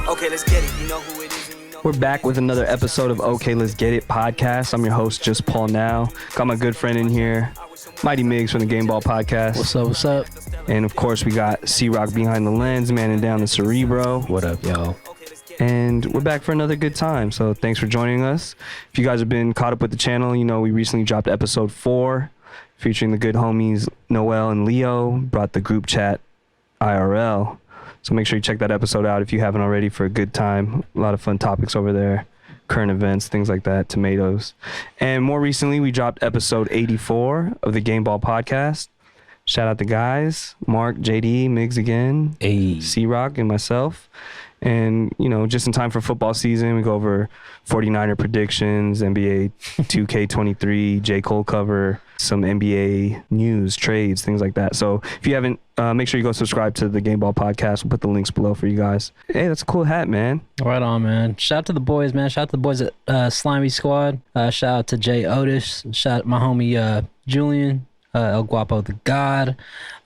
Okay, let's get it. You know who it is. And you know We're back with another episode of Okay, Let's Get It podcast. I'm your host, JustPaul now. Got my good friend in here, Mighty Miggs from the Game Ball podcast. What's up, what's up? And of course, we got C-Rock behind the lens, manning down the Cerebro. What up, y'all? And we're back for another good time. So thanks for joining us. If you guys have been caught up with the channel, you know we recently dropped episode 4 featuring the good homies Noel and Leo, brought the group chat IRL. So make sure you check that episode out if you haven't already for a good time. A lot of fun topics over there. Current events, things like that, tomatoes. And more recently, we dropped episode 84 of the Game Ball podcast. Shout out the guys, Mark, JD, Miggs again, C-Rock, and myself. And, you know, just in time for football season, we go over 49er predictions, NBA 2K23, J. Cole cover, some NBA news, trades, things like that. So if you haven't, make sure you go subscribe to the Game Ball podcast. We'll put the links below for you guys. Hey, that's a cool hat, man. Right on, man. Shout out to the boys, man. Shout out to the boys at Slimy Squad. Shout out to Jay Otis. Shout out my homie Julian. El Guapo the God.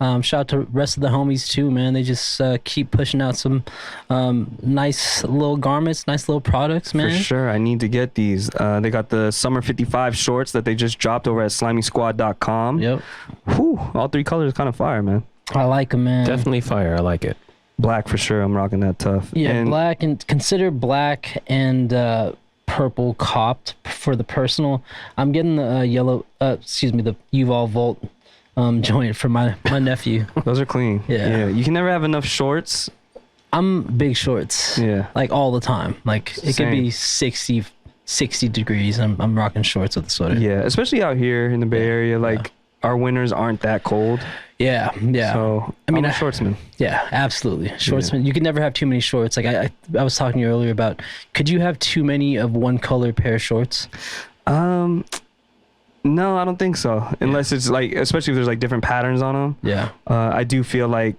Shout out to the rest of the homies too, man. They just keep pushing out some nice little garments, nice little products, man. For sure. I need to get these. They got the Summer 55 shorts that they just dropped over at slimysquad.com. Yep. Whew, all 3 colors kind of fire, man. I like them, man. Definitely fire. I like it. Black for sure. I'm rocking that tough. Yeah, and black, and consider black and purple copped for the personal. I'm getting the the Uval Volt joint for my nephew. Those are clean. Yeah. You can never have enough shorts. I'm big shorts. Yeah. Like all the time. Like it could be 60 degrees. I'm rocking shorts with a sweater. Yeah, especially out here in the Bay Area. Like our winters aren't that cold. Yeah. So I mean, I'm a shortsman. Yeah, absolutely. Shortsman. You can never have too many shorts. Like I was talking to you earlier about, could you have too many of one color pair of shorts? No, I don't think so. Unless it's like, especially if there's like different patterns on them. Yeah. I do feel like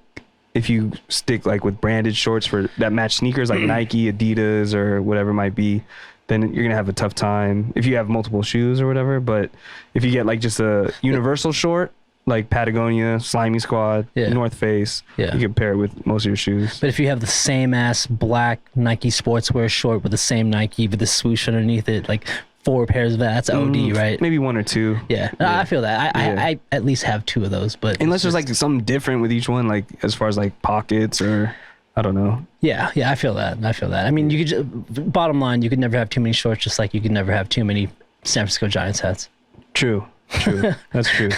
if you stick like with branded shorts for that match sneakers like Nike, Adidas, or whatever it might be, then you're gonna have a tough time if you have multiple shoes or whatever. But if you get like just a universal short, like Patagonia, Slimy Squad, North Face, you can pair it with most of your shoes. But if you have the same ass black Nike sportswear short with the same Nike with the swoosh underneath it, like 4 pairs of that, that's OD, right? Maybe 1 or 2. Yeah. No, I feel that. I at least have 2 of those, but unless there's like something different with each one, like as far as like pockets or I don't know. Yeah, I feel that. I mean, you could just, bottom line, you could never have too many shorts, just like you could never have too many San Francisco Giants hats. True. That's true.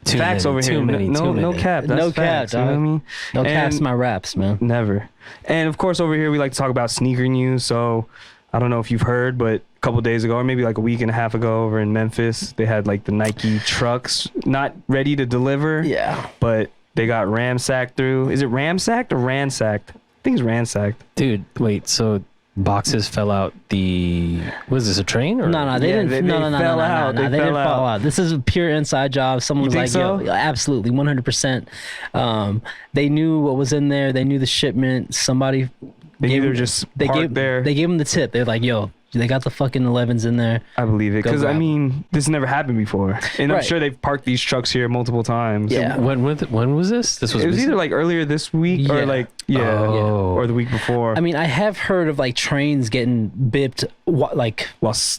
Facts over here. No cap. That's no facts, cap, you know what I mean? No caps in my raps, man. Never. And of course, over here we like to talk about sneaker news. So I don't know if you've heard, but a couple days ago, or maybe like a week and a half ago, over in Memphis, they had like the Nike trucks not ready to deliver. Yeah. But they got ramsacked through. Is it ramsacked or ransacked? I think it's ransacked. Dude, wait. So boxes fell out the. Was this a train or? No, they didn't. No, they didn't fall out. This is a pure inside job. Someone was like, so? "Yo, absolutely, 100%." They knew what was in there. They knew the shipment. Somebody. They either just parked there. They gave them the tip. They're like, "Yo, they got the fucking 11s in there." I believe it, because I mean, this never happened before, and I'm sure they've parked these trucks here multiple times. Yeah. When was this? It was either like earlier this week or like or the week before. I mean, I have heard of like trains getting bipped, while like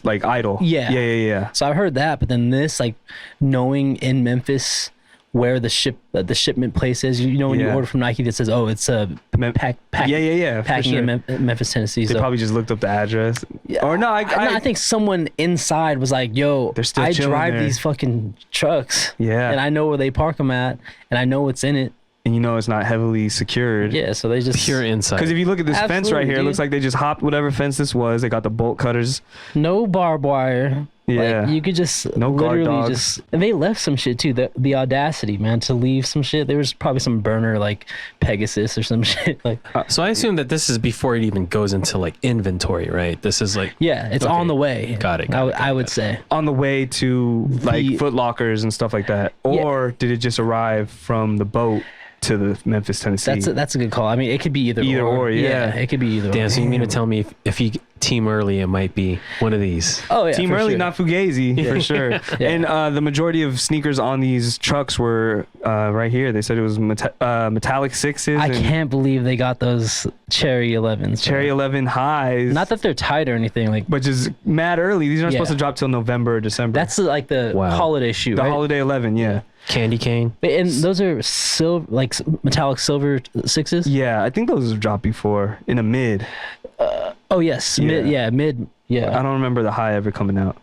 idle. Yeah. So I heard that, but then this, like, knowing in Memphis where the shipment place is, you know, when you order from Nike that says, "Oh, it's a packing in Memphis, Tennessee." They probably just looked up the address. Yeah. Or no, I think someone inside was like, "Yo, they're still I chilling drive there. these fucking trucks, and I know where they park them at, and I know what's in it." And you know it's not heavily secured. Yeah, so they just pure inside. Because if you look at this fence right here, it looks like they just hopped whatever fence this was. They got the bolt cutters. No barbed wire. Yeah. Like, you could just no guard literally dogs. and they left some shit too. The audacity, man, to leave some shit. There was probably some burner like Pegasus or some shit. Like, so I assume that this is before it even goes into like inventory, right? This is like it's on the way. Got it. I would say on the way to like Foot Lockers and stuff like that, or did it just arrive from the boat to the Memphis, Tennessee? That's a good call. I mean, it could be either or. Yeah, it could be either. Dan, so you mean to tell me if you Team Early, it might be one of these. Oh yeah, Team for Early, sure. not Fugazi, for sure. Yeah. And the majority of sneakers on these trucks were right here. They said it was metallic sixes. I and can't believe they got those Cherry 11s. Cherry 11 highs. Not that they're tight or anything. Like Which is mad early. These aren't Yeah. supposed to drop till November or December. that's like the Wow. holiday shoe, the right? holiday 11, yeah. Candy cane. And those are metallic silver sixes. Yeah, I think those have dropped before in a mid. Oh yes, Yeah. mid. Yeah, I don't remember the high ever coming out.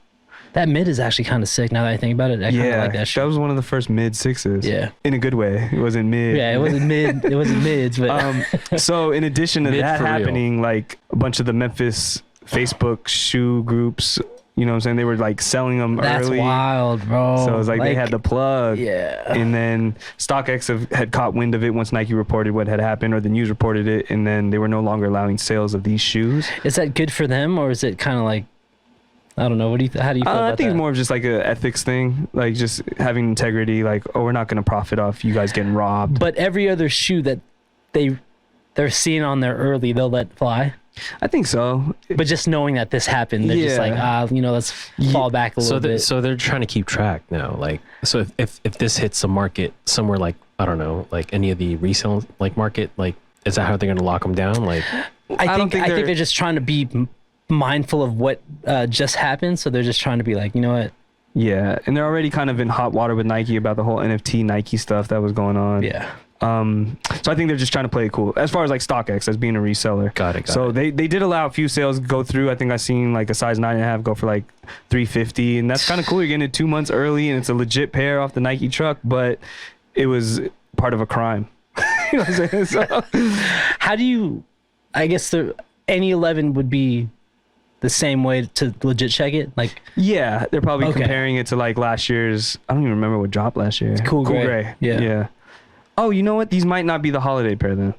that mid is actually kind of sick. Now that I think about it, I kind of Yeah, like that shoe. that was one of the first mid sixes. Yeah. In a good way. It wasn't mid. Yeah, it wasn't mid. It wasn't mids, but So in addition to Mid that for real. happening, like a bunch of the Memphis Facebook shoe groups, you know what I'm saying? They were like selling them that's early. wild, bro. So it was like they had the plug. Yeah. And then StockX had caught wind of it once Nike reported what had happened, or the news reported it, and then they were no longer allowing sales of these shoes. Is that good for them, or is it kind of like, I don't know? What do you? How do you feel about I think that? it's more of just like a ethics thing, like just having integrity. Like, oh, we're not going to profit off you guys getting robbed. But every other shoe that they're seeing on there early, they'll let fly. I think so. But just knowing that this happened, they're just like, let's fall back a little bit. So they're trying to keep track now. Like, so if this hits the market somewhere, like, I don't know, like any of the resale like market, like, is that how they're going to lock them down? Like, I don't think think they're just trying to be mindful of what just happened. So they're just trying to be like, you know what? Yeah, and they're already kind of in hot water with Nike about the whole NFT Nike stuff that was going on. Yeah. So I think they're just trying to play it cool as far as like StockX as being a reseller. got it. So they did allow a few sales go through. I think I seen like a size 9.5 go for like $350, and that's kind of cool. You're getting it 2 months early, and it's a legit pair off the Nike truck, but it was part of a crime. You know what I'm saying? So, How do you? I guess any 11 would be the same way to legit check it. Like yeah, they're probably Okay. comparing it to like last year's. I don't even remember what dropped last year. Cool Gray. Yeah. Yeah. Oh, you know what? These might not be the holiday pair then,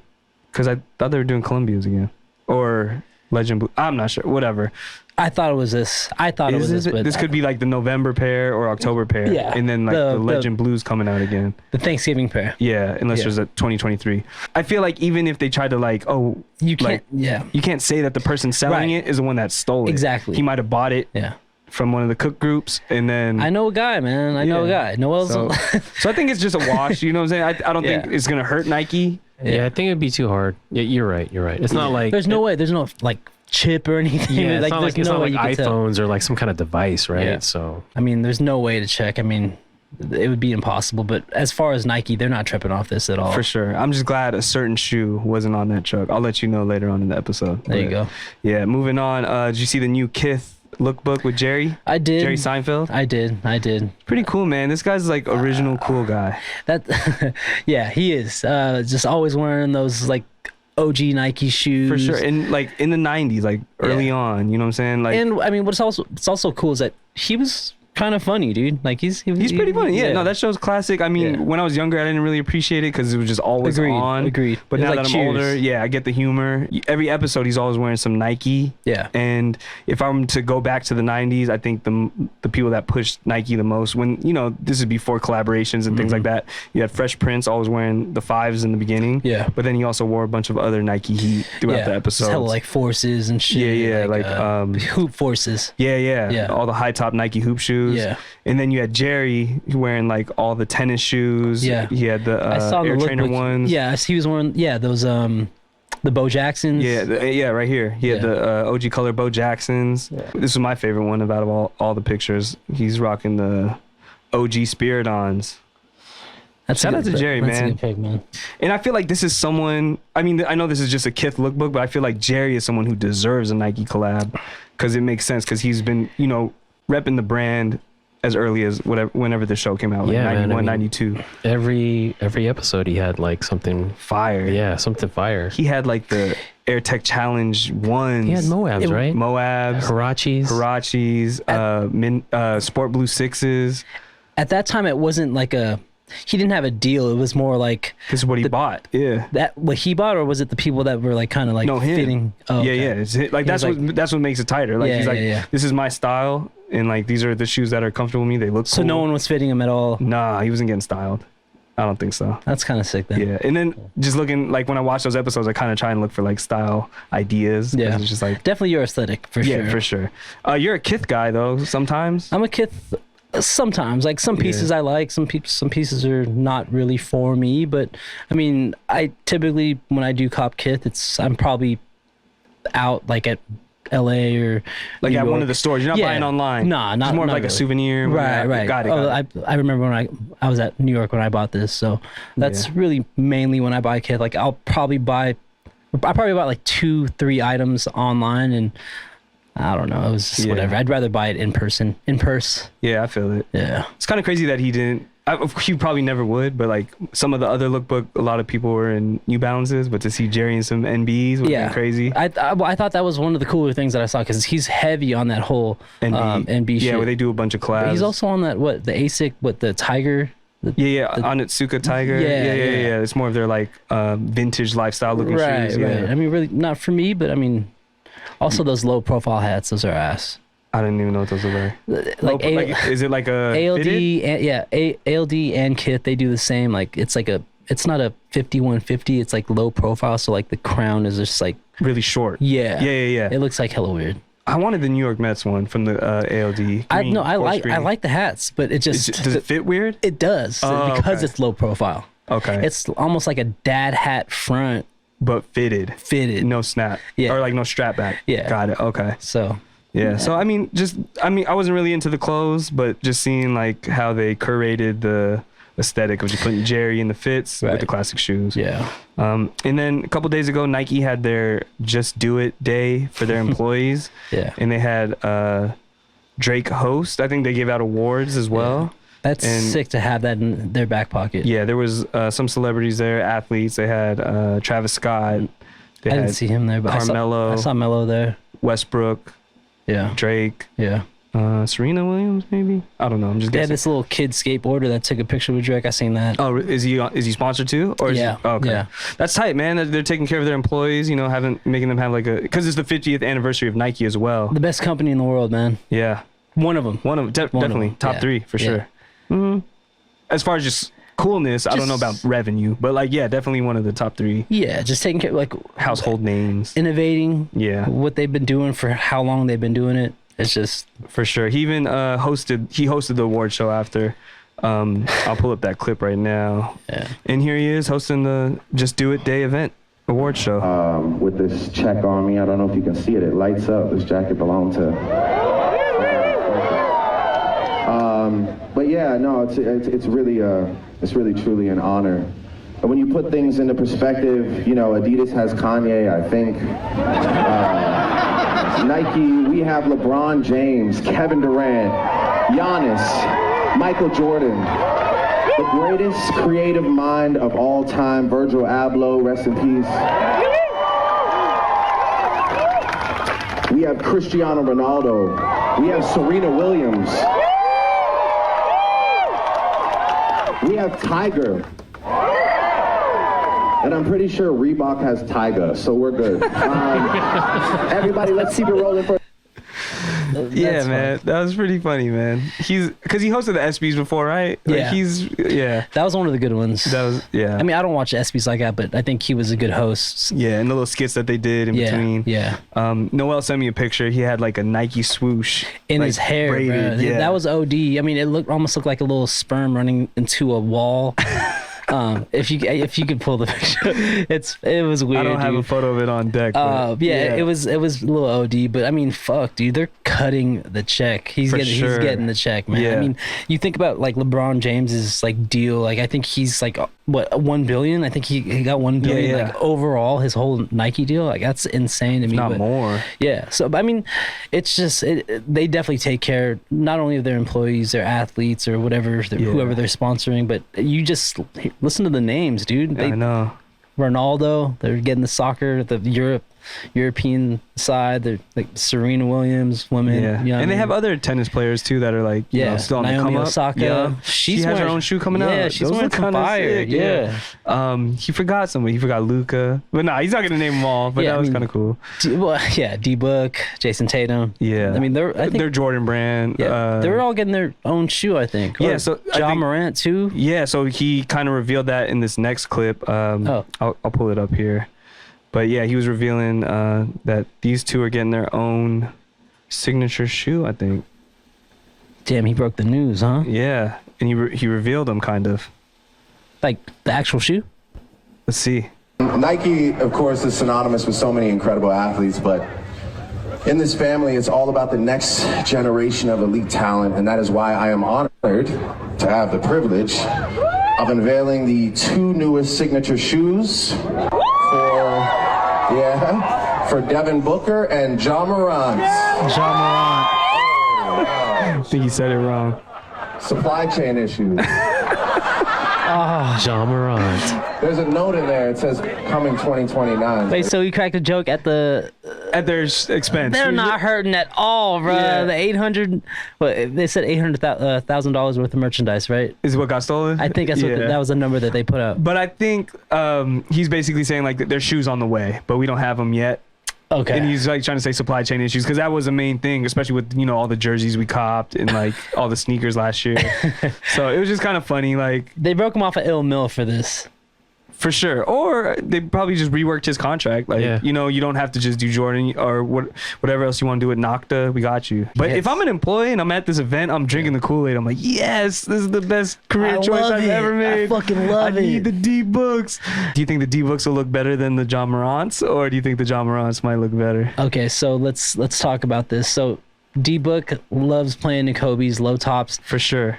because I thought they were doing Columbia's again, or Legend Blue. I'm not sure. Whatever. I thought it was this. I thought it was this. But This could be like the November pair or October pair. Yeah. And then like the Legend Blues coming out again. the Thanksgiving pair. Yeah, unless Yeah. there's a 2023. I feel like even if they tried to like, oh, You can't. like, Yeah. you can't say that the person selling Right. it is the one that stole it. Exactly. He might have bought it Yeah. from one of the cook groups, and then I know a guy, man. I know a Yeah. guy. Noel's. So, so I think it's just a wash. You know what I'm saying? I don't think Yeah. it's gonna hurt Nike. Yeah, I think it'd be too hard. Yeah, you're right. It's not like There's no way. There's no like chip or anything. Yeah, it's not like there's it's no not way like you could tell. iPhones or like some kind of device, right? Yeah. So I mean, there's no way to check. I mean, it would be impossible. But as far as Nike, they're not tripping off this at all. For sure. I'm just glad a certain shoe wasn't on that truck. I'll let you know later on in the episode. There you But, go. Yeah, moving on. Did you see the new Kith lookbook with Jerry? I did. Jerry Seinfeld? I did. Pretty cool, man. This guy's like original cool guy. That, yeah, he is. Just always wearing those like OG Nike shoes For sure. And like in the 90s, like early Yeah. on, you know what I'm saying? Like And I mean, what's also cool is that he was kind of funny, dude. Like he's pretty funny. Yeah, no, that show's classic. I mean, Yeah. when I was younger, I didn't really appreciate it because it was just always on. Agreed. But It was now like that I'm older, Cheers. yeah, I get the humor. Every episode, he's always wearing some Nike. Yeah. And if I'm to go back to the 90s, I think the people that pushed Nike the most, when, you know, this is before collaborations and things like that, you had Fresh Prince always wearing the 5s in the beginning. Yeah. But then he also wore a bunch of other Nike heat throughout the Just episodes. hella like forces and shit. Yeah, like, hoop forces. Yeah. All the high top Nike hoop shoes. Yeah. And then you had Jerry wearing like all the tennis shoes. Yeah. He had the I saw Air the Trainer lookbook. ones. Yeah, he was wearing those the Bo Jacksons. Yeah, right here. He had Yeah. the OG color Bo Jacksons. Yeah. This is my favorite one out of all the pictures. He's rocking the OG Spiridons. That's a Shout good out to pick. Jerry, That's a man. good pick, man. And I feel like this is someone, I mean, I know this is just a Kith lookbook, but I feel like Jerry is someone who deserves a Nike collab because it makes sense because he's been, you know, repping the brand as early as whenever the show came out, like Yeah, man, 91, I mean, 92. every episode he had like something Fire. Yeah, something fire. He had like the Air Tech Challenge ones. He had Moabs, right? Moabs. Hirachis. Hirachis, Sport Blue 6s. At that time, it wasn't like he didn't have a deal. It was more like This is what he bought. Yeah. that what he bought, or was it the people that were like kind of like No, him. fitting? Oh, Yeah, okay. yeah. It's like He that's was what makes it tighter. Like Yeah, he's like, yeah, yeah. this is my style, and like these are the shoes that are comfortable with me. They look So cool. no one was fitting him at all. Nah, he wasn't getting styled. I don't think so. That's kind of sick then. Yeah, and then just looking like when I watch those episodes, I kind of try and look for like style ideas. Yeah, it's just like definitely your aesthetic for sure. Yeah, for sure. You're a Kith guy though. Sometimes I'm a Kith. Sometimes, like some pieces I like, some pieces are not really for me. But I mean, I typically when I do cop Kith, I'm probably out like at LA or like New at York. one of the stores. You're not buying online. Nah, not it's more not like really. a souvenir. Right. Got it. I remember when I was at New York when I bought this, so that's really mainly when I buy Kith. Like I probably bought like 2-3 items online, and I don't know. It was just whatever. I'd rather buy it in person. Yeah, I feel it. Yeah. It's kind of crazy that he didn't. He probably never would, but like some of the other lookbook, a lot of people were in New Balances, but to see Jerry in some NBs would be crazy. I thought that was one of the cooler things that I saw because he's heavy on that whole NB shit. Yeah, where they do a bunch of collabs. But he's also on that the ASIC, the Tiger. Onitsuka Tiger. Yeah. It's more of their like vintage lifestyle looking shoes. Yeah. I mean, really not for me, but I mean, also those low profile hats, those are ass. I didn't even know what those were. Like is it like a ALD? fitted? ALD and Kith, they do the same. Like it's not a 5150. It's like low profile, so like the crown is just like really short. Yeah. Yeah. It looks like hella weird. I wanted the New York Mets one from the ALD. I like the hats, but it just does it fit weird? It does because it's low profile. Okay. It's almost like a dad hat front, but fitted. No snap. Yeah. Or like no strap back. Yeah. Got it. Okay. So. Yeah. So I mean, I wasn't really into the clothes, but just seeing like how they curated the aesthetic of just putting Jerry in the fits with the classic shoes. Yeah. And then a couple days ago, Nike had their Just Do It Day for their employees. Yeah. And they had Drake host. I think they gave out awards as well. That's sick to have that in their back pocket. Yeah, there was some celebrities there, athletes. They had Travis Scott. I didn't see him there, but Carmelo. I saw Melo there. Westbrook. Yeah. Drake. Yeah. Serena Williams, maybe. I don't know. I'm just guessing. They had this little kid skateboarder that took a picture with Drake. I seen that. Oh, is he sponsored too? Or yeah. Okay. Yeah. That's tight, man. They're taking care of their employees. You know, making them have like because it's the 50th anniversary of Nike as well. The best company in the world, man. Yeah. One of them. Definitely top 3 for sure. Mm-hmm. As far as just coolness, I don't know about revenue, but like definitely one of the top 3. Yeah, just taking care like household names, innovating. Yeah. What they've been doing for how long they've been doing it. It's just for sure. He even hosted the award show after. I'll pull up that clip right now. Yeah. And here he is hosting the Just Do It Day event award show. With this check on me, I don't know if you can see it. It lights up. This jacket belonged to. But yeah, no, it's really truly an honor. And when you put things into perspective, you know, Adidas has Kanye, I think. Nike, we have LeBron James, Kevin Durant, Giannis, Michael Jordan, the greatest creative mind of all time, Virgil Abloh, rest in peace. We have Cristiano Ronaldo. We have Serena Williams. We have Tiger. And I'm pretty sure Reebok has Tyga, so we're good. Everybody, let's keep it rolling for. Yeah, man, that was pretty funny, man. Because he hosted the ESPYs before, right? Like yeah. That was one of the good ones. That was I mean, I don't watch ESPYs like that, but I think he was a good host. Yeah, and the little skits that they did in between. Yeah. Noel sent me a picture. He had like a Nike swoosh in his hair, braided, bro. Yeah. That was OD. I mean, it almost looked like a little sperm running into a wall. If you could pull the picture, it was weird. I don't have a photo of it on deck. It was a little OD, but I mean, fuck, dude, they're cutting the check. He's getting the check, man. Yeah. I mean, you think about like LeBron James's like deal. Like I think he's like what, 1 billion. I think he got 1 billion like overall his whole Nike deal. Like that's insane to me. Not more. Yeah. So I mean, it's just they definitely take care not only of their employees, their athletes, or whatever whoever they're sponsoring, but you just listen to the names, dude. I know. Ronaldo, they're getting the soccer, the Europe European side. They're like Serena Williams, women. Yeah, You know what and I they have mean? other tennis players too that are like still on Naomi the come up. Osaka. Yeah. She has her wearing- own shoe coming out. Yeah, she's Those wearing look some kinda fire. sick, Yeah. He forgot somebody. He forgot Luca, but nah, he's not gonna name them all. But Yeah, that I was mean, kind of cool. D-Book, Jason Tatum. Yeah, I mean, I think they're Jordan brand. they were all getting their own shoe, I think. Yeah, Or so I John think- Morant too. Yeah, so he kind of revealed that in this next clip. I'll pull it up here. But yeah, he was revealing that these two are getting their own signature shoe, I think. Damn, he broke the news, huh? Yeah, and he revealed them kind of. Like the actual shoe. Let's see. Nike, of course, is synonymous with so many incredible athletes, but in this family, it's all about the next generation of elite talent, and that is why I am honored to have the privilege of unveiling the two newest signature shoes for Devin Booker and Ja Morant. John Morant. I think he said it wrong. Supply chain issues. John Morant. There's a note in there. It says coming 2029. Wait, so he cracked a joke at the. At their expense. They're not hurting at all, bro. Yeah. The 800. What they said $800,000 worth of merchandise, right? Is what got stolen? I think that's what that was the number that they put out. But I think he's basically saying like their shoes on the way, but we don't have them yet. Okay. And he's like trying to say supply chain issues because that was the main thing, especially with all the jerseys we copped and like all the sneakers last year. So it was just kind of funny, like They broke him off at Ill Mill for this. for sure. Or they probably just reworked his contract, like Yeah. you don't have to just do Jordan or whatever else you want to do with Nocta. We got you. But Yes. if I'm an employee and I'm at this event, I'm drinking the Kool-Aid. I'm like, yes, this is the best career choice love I've it. ever made. I fucking love I need it. the D books. Do you think the D books will look better than the John Morants, or do you think the John Morants might look better? Okay, so let's talk about this. So D-Book loves playing in Kobe's low tops. For sure.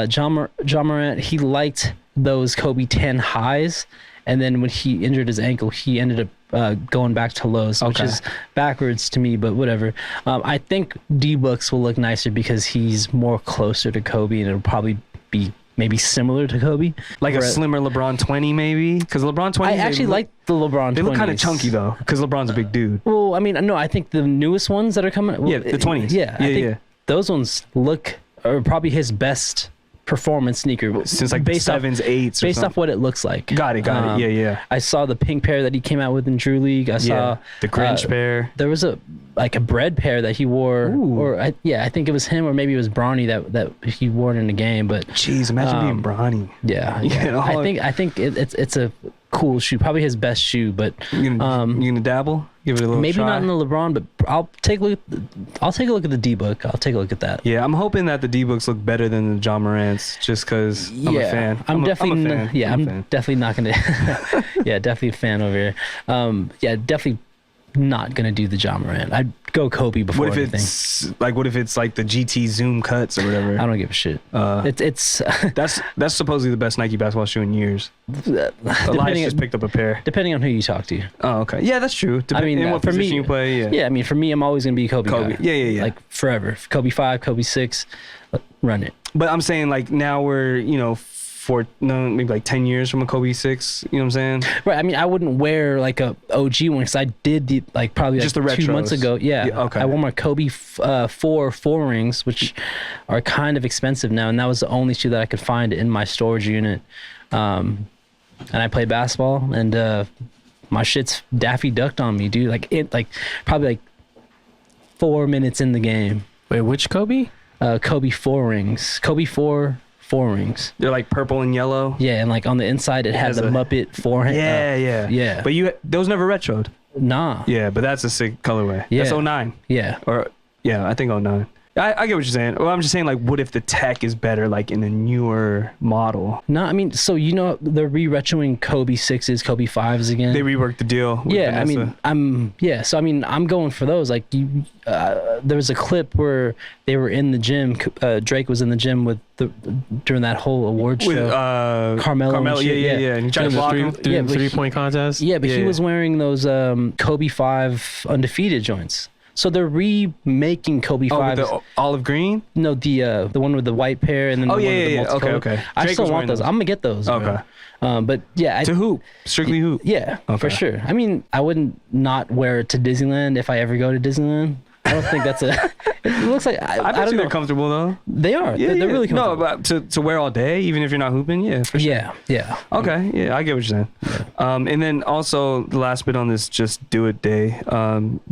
John Morant, he liked those Kobe 10 highs, and then when he injured his ankle, he ended up going back to lows, which Okay. is backwards to me, but whatever. I think D-Books will look nicer because he's more closer to Kobe, and it'll probably be maybe similar to Kobe. Like a Whereas- slimmer LeBron 20, maybe? Because LeBron 20, I actually like the LeBron 20s. They look kind of chunky, though, because LeBron's a big dude. Well, I mean, no, I think the newest ones that are coming. Well, Yeah, the 20s. Yeah, I Yeah, think yeah. those ones are probably his best performance sneaker Since like the based off 7s, 8s. or based something. off what it looks like. Got it. Yeah, yeah. I saw the pink pair that he came out with in Drew League. I saw The Grinch pair. There was a bread pair that he wore, Ooh. or I think it was him, or maybe it was Bronny that he wore it in the game. But Jeez, imagine being Bronny. yeah, You know, I think it's a cool shoe, probably his best shoe. But You gonna dabble? Give it a little maybe try? not in the LeBron, but I'll take a look at the D-Book. I'll take a look at that. Yeah, I'm hoping that the D-books look better than the John Morants, just because I'm a fan. I'm definitely a fan. yeah, I'm a I'm fan. definitely not gonna yeah, definitely a fan over here. Yeah, definitely not gonna do the John Morant. I'd go Kobe before What if anything. it's like the GT Zoom cuts or whatever? I don't give a shit. It's That's supposedly the best Nike basketball shoe in years. Elias just picked up a pair. depending on who you talk to. Oh, okay. Yeah, that's true. I mean, in what for position me, you play, yeah. yeah. I mean, for me, I'm always gonna be a Kobe Kobe. guy. Yeah. Like forever. Kobe 5, Kobe 6, run it. But I'm saying like now we're maybe like 10 years from a Kobe 6. You know what I'm saying? Right. I mean, I wouldn't wear like a OG one because I did probably Just the 2 months retros. ago. Yeah. Okay. I wore my Kobe 4 rings, which are kind of expensive now, and that was the only shoe that I could find in my storage unit. And I played basketball, and my shit's Daffy Ducked on me, dude. Probably 4 minutes in the game. Wait, which Kobe? Kobe 4 rings. Kobe 4 rings. They're like purple and yellow. Yeah, and like on the inside it had has the a- Muppet forehand. Yeah. But those never retroed. Nah. Yeah, but that's a sick colorway. Yeah. That's 09. Yeah. Or yeah, I think 09. I get what you're saying. Well, I'm just saying, like, what if the tech is better, like, in a newer model? No, I mean, so they're re-retroing Kobe 6s, Kobe 5s again. They reworked the deal with yeah, Vanessa. I mean, I'm going for those. Like, there was a clip where they were in the gym. Drake was in the gym during that whole award With show. Carmelo and shit, yeah. And he tried to block him. Yeah, but he- three-point contest. Yeah, but he Yeah. was wearing those Kobe 5 undefeated joints. So they're remaking Kobe Oh, with 5. the olive green. No, the one with the white pair and then Oh, the one with the yeah. multicolor. Okay. I Drake still was want wearing those. those. I'm gonna get those. Bro. Okay. But yeah, To hoop, strictly hoop. yeah, Okay. for sure. I mean, I wouldn't not wear it to Disneyland if I ever go to Disneyland. I don't think that's a. It looks like I I bet don't you know. they're comfortable though. They are. They're really comfortable. No, but to wear all day, even if you're not hooping, yeah, for sure. Yeah. Okay, yeah, I get what you're saying. And then also the last bit on this Just Do It day,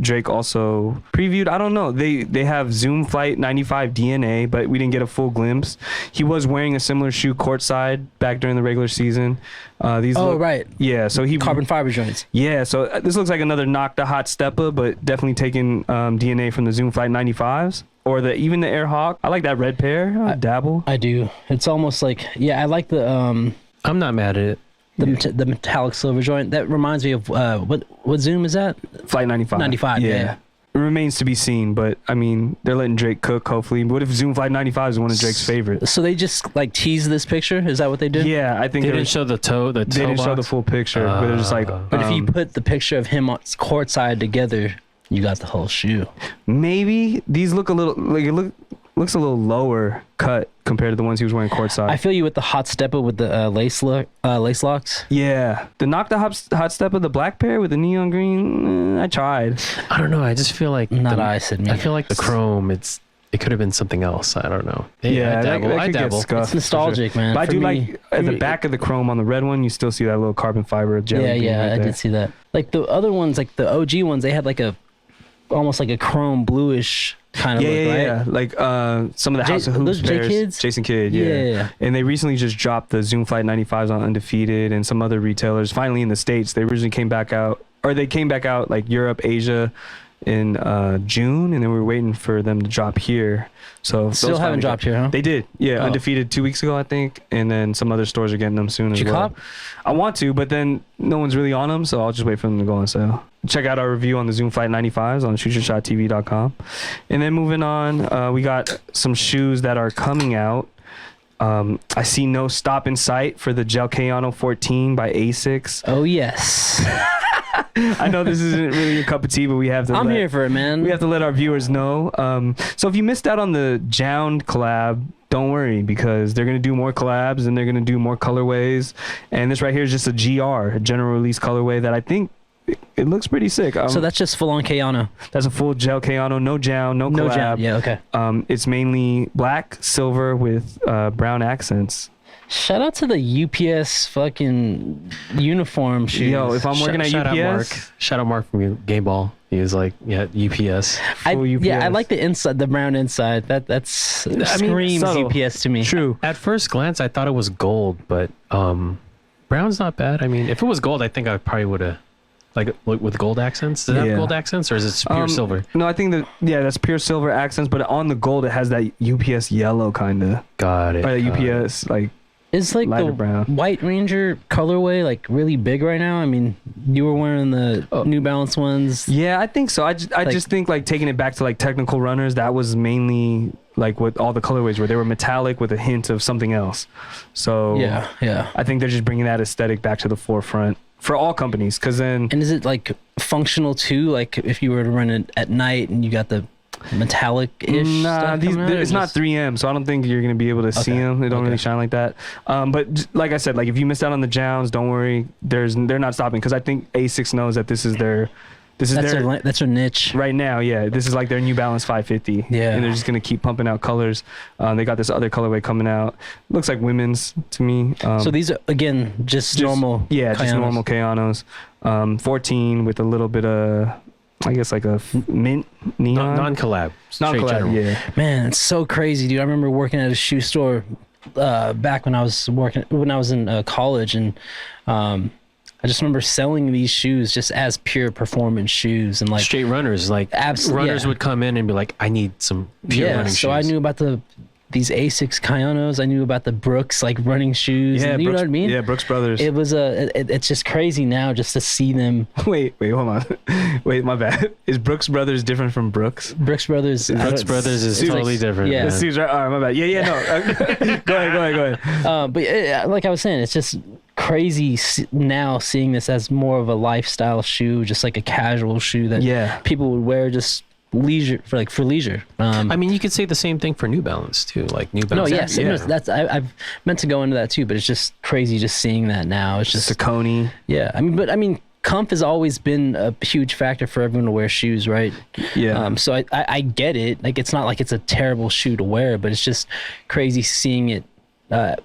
Drake also previewed. I don't know. They have Zoom Flight 95 DNA, but we didn't get a full glimpse. He was wearing a similar shoe courtside back during the regular season. These Oh, look, right. Yeah, so he Carbon fiber joints. Yeah, so this looks like another knock the hot stepper, but definitely taking DNA from the Zoom Flight 95s or even the Air Hawk. I like that red pair. Dabble. I do. It's almost like I like the I'm not mad at it. the metallic silver joint. That reminds me of what Zoom is that? Flight 95. 95. Yeah. It remains to be seen, but I mean, they're letting Drake cook, hopefully. What if Zoom Flight 95 is one of Drake's favorites? So they just like tease this picture? Is that what they did? Yeah, I think They there didn't was- show the toe. The they toe didn't show the box? full picture, but they're just like. But if you put the picture of him on courtside together, you got the whole shoe. Maybe these look a little like looks a little lower cut compared to the ones he was wearing courtside. I feel you with the hot stepper with the lace locks. Yeah, the knock the hot step of the black pair with the neon green. I tried. I don't know. I just feel like Not I said me. I feel like the chrome. It could have been something else. I don't know. Yeah, I dabble. that I could get dabble. scuffed, It's for nostalgic, man. But I For do me- like at the back of the chrome on the red one. You still see that little carbon fiber jelly bean Yeah, right I there. did see that. Like the other ones, like the OG ones, they had like almost like a chrome bluish kind of look, right? Yeah. Like some of the House of those Hoops J pairs. Kids? Jason Kidd, Yeah. And they recently just dropped the Zoom Flight 95s on Undefeated and some other retailers. Finally in the States, they originally came back out like Europe, Asia in June, and then we were waiting for them to drop here. So Still those haven't finally dropped here, huh? They did, yeah. Oh. Undefeated 2 weeks ago, I think, and then some other stores are getting them soon as Did you well. cop? I want to, but then no one's really on them, so I'll just wait for them to go on sale. Check out our review on the Zoom Flight 95s on shootyourshot.tv.com. And then moving on, we got some shoes that are coming out. I see no stop in sight for the Gel Kayano 14 by ASICS. Oh yes, I know this isn't really your cup of tea, but we have to. I'm here for it, man. We have to let our viewers know. So if you missed out on the JJJJOUND collab, don't worry, because they're going to do more collabs and they're going to do more colorways. And this right here is just a GR, a general release colorway that I think it looks pretty sick. So that's just full on Kayano. That's a full Gel Kayano, no JJJJOUND, no collab. No jam. Yeah, okay. It's mainly black, silver with brown accents. Shout out to the UPS fucking uniform shoes. Yo, if I'm working at Shout out Mark. UPS, Shout out Mark from Game Ball. He was like, yeah, UPS. full UPS. Yeah, I like the inside, the brown inside. That's screams subtle. UPS to me. True. At first glance, I thought it was gold, but brown's not bad. I mean, if it was gold, I think I probably would have, like with gold accents. Does it Yeah. have gold accents, or is it just pure silver? No, I think that's pure silver accents, but on the gold it has that UPS yellow kind of, Got it. or got it. UPS like. Is like Lighter the brown. White Ranger colorway like really big right now? I mean, you were wearing the New Balance ones. Yeah, I think so. I just think like taking it back to like technical runners, that was mainly like what all the colorways were. They were metallic with a hint of something else. So Yeah. I think they're just bringing that aesthetic back to the forefront for all companies. Because then And is it like functional too? Like if you were to run it at night and you got the metallic-ish stuff coming out, or it's not just- 3M, so I don't think you're gonna be able to see Okay. them. They don't Okay. really shine like that. Like I said, like if you missed out on the JJJJOUNDs, don't worry. They're not stopping, because I think ASICS knows that this is their that's their niche. right now. Yeah, this is like their New Balance 550. Yeah. And they're just gonna keep pumping out colors. They got this other colorway coming out. Looks like women's to me. So these are again just normal. Yeah, just Kayanos. normal Kayanos. 14 with a little bit of, I guess, like a mint neon. Non-collab. Straight Non-collab, general. yeah. Man, it's so crazy, dude. I remember working at a shoe store back when I was in college, and I just remember selling these shoes just as pure performance shoes, and like Straight runners. Like runners yeah. would come in and be like, I need some pure running shoes. So I knew about these ASICS Kayanos. I knew about the Brooks like running shoes. Yeah, and you know what I mean? Yeah, Brooks Brothers. It was it's just crazy now just to see them. Wait, hold on. Wait, my bad. Is Brooks Brothers different from Brooks? Brooks Brothers. Brooks Brothers is totally different. Yeah. The C's right. All right, my bad. Yeah, no. Go ahead. But like I was saying, it's just crazy now seeing this as more of a lifestyle shoe, just like a casual shoe that Yeah. people would wear just leisure for leisure. I mean, you could say the same thing for New Balance too. Like New No, Balance. yes, no, that's I've meant to go into that too, but it's just crazy just seeing that now. It's just Saucony. yeah. I mean, comf has always been a huge factor for everyone to wear shoes, right? Yeah. So I get it. Like it's not like it's a terrible shoe to wear, but it's just crazy seeing it at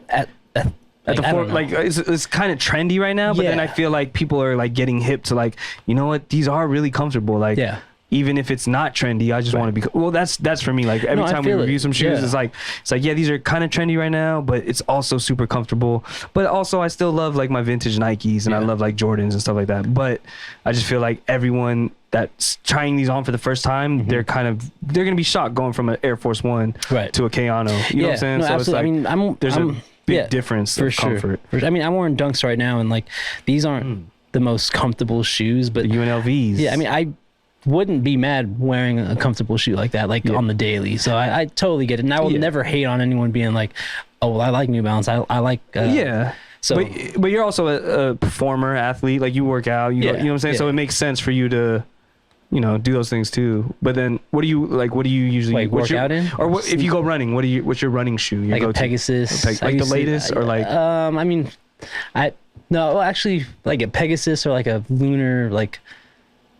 At the I don't know. like it's kind of trendy right now, but then Yeah. I feel like people are like getting hip to like, you know what, these are really comfortable. Like, Yeah. even if it's not trendy, I just want to be. Well, that's for me. Like every No, I time we feel review it. some shoes, Yeah. it's like yeah, these are kind of trendy right now, but it's also super comfortable. But also, I still love like my vintage Nikes and I Yeah. love like Jordans and stuff like that. But I just feel like everyone that's trying these on for the first time, they're gonna be shocked going from an Air Force One Right. to a Kayano. You know what I'm saying? No, So absolutely. it's like I mean, there's a I'm big yeah, difference for of sure. comfort. I mean, I'm wearing Dunks right now, and like these aren't the most comfortable shoes, but The UNLVs. yeah, I mean, I wouldn't be mad wearing a comfortable shoe like that, like on the daily. So I totally get it, and I will never hate on anyone being like, "Oh, well, I like New Balance. I like." Yeah. So, but you're also a performer, athlete. Like you work out. You know what I'm saying. Yeah. So it makes sense for you to, do those things too. But then, what do you usually Like, what's work out in? Or what, if you go running, what's your running shoe? Your like a go-to? Pegasus, Like the latest, or like I mean, well, actually, like a Pegasus or like a Lunar, like